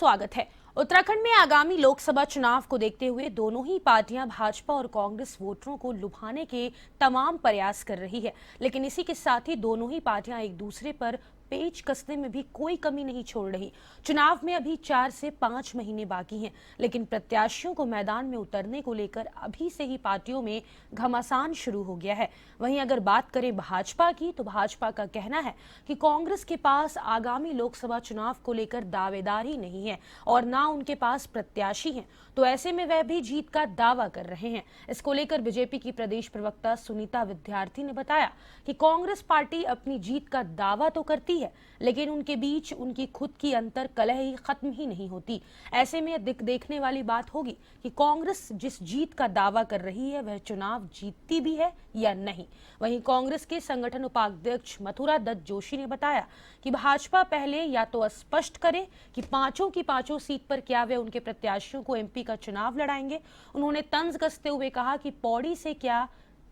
स्वागत है। उत्तराखंड में आगामी लोकसभा चुनाव को देखते हुए दोनों ही पार्टियां भाजपा और कांग्रेस वोटरों को लुभाने के तमाम प्रयास कर रही है, लेकिन इसी के साथ ही दोनों ही पार्टियां एक दूसरे पर पेच कसने में भी कोई कमी नहीं छोड़ रही। चुनाव में अभी 4 से 5 महीने बाकी हैं, लेकिन प्रत्याशियों को मैदान में उतरने को लेकर अभी से ही पार्टियों में घमासान शुरू हो गया है। वहीं अगर बात करें भाजपा की, तो भाजपा का कहना है कि कांग्रेस के पास आगामी लोकसभा चुनाव को लेकर दावेदारी नहीं है और ना उनके पास प्रत्याशी हैं, तो ऐसे में वह भी जीत का दावा कर रहे हैं। इसको लेकर बीजेपी की प्रदेश प्रवक्ता सुनीता विद्यार्थी ने बताया कि कांग्रेस पार्टी अपनी जीत का दावा तो करती है, लेकिन उनके बीच उनकी खुद की अंतर कलह ही खत्म ही नहीं होती। ऐसे में देखने वाली बात होगी कि कांग्रेस जिस जीत का दावा कर रही है वह चुनाव जीतती भी है या नहीं। वहीं कांग्रेस के संगठन उपाध्यक्ष मथुरा दत्त जोशी ने बताया कि भाजपा पहले या तो स्पष्ट करे कि पांचों की पांचों सीट पर क्या वे उनके प्रत्याशियों को एमपी का चुनाव लड़ाएंगे। उन्होंने तंज कसते हुए कहा कि पौड़ी से क्या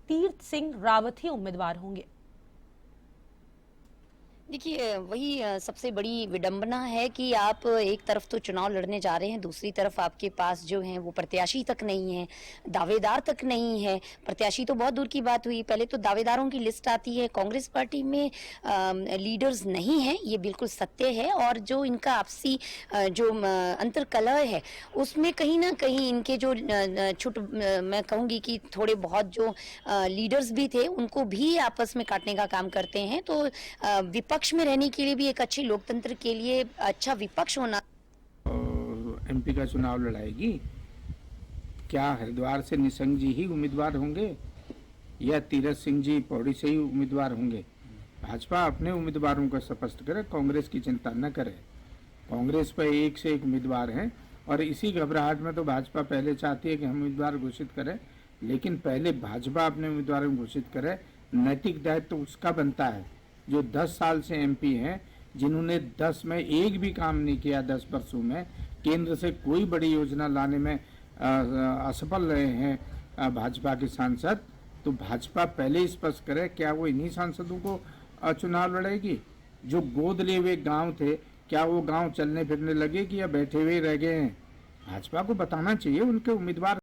तीर्थ सिंह रावत ही उम्मीदवार होंगे। देखिए, वही सबसे बड़ी विडंबना है कि आप एक तरफ तो चुनाव लड़ने जा रहे हैं, दूसरी तरफ आपके पास जो हैं वो प्रत्याशी तक नहीं है, दावेदार तक नहीं है। प्रत्याशी तो बहुत दूर की बात हुई, पहले तो दावेदारों की लिस्ट आती है। कांग्रेस पार्टी में लीडर्स नहीं है, ये बिल्कुल सत्य है। और जो इनका आपसी जो अंतर कलह है, उसमें कहीं ना कहीं इनके जो मैं कहूँगी कि थोड़े बहुत जो लीडर्स भी थे, उनको भी आपस में काटने का काम करते हैं। तो विपक्ष में रहने के लिए भी, एक अच्छे लोकतंत्र के लिए अच्छा विपक्ष होना। एमपी का चुनाव लड़ाएगी, क्या हरिद्वार से निशंक जी ही उम्मीदवार होंगे या तीरथ सिंह जी पौड़ी से ही उम्मीदवार होंगे? भाजपा अपने उम्मीदवारों को स्पष्ट करे, कांग्रेस की चिंता न करे। कांग्रेस पर एक से एक उम्मीदवार हैं और इसी घबराहट में तो भाजपा पहले चाहती है कि हम उम्मीदवार घोषित करें, लेकिन पहले भाजपा अपने उम्मीदवार घोषित करे। नैतिक दायित्व तो उसका बनता है जो 10 साल से एमपी हैं, जिन्होंने 10 में एक भी काम नहीं किया। 10 वर्षों में केंद्र से कोई बड़ी योजना लाने में असफल रहे हैं भाजपा के सांसद। तो भाजपा पहले स्पष्ट करे, क्या वो इन्हीं सांसदों को चुनाव लड़ेगी? जो गोद लिए हुए गांव थे, क्या वो गांव चलने फिरने लगे कि या बैठे हुए रह गए हैं? भाजपा को बताना चाहिए उनके उम्मीदवार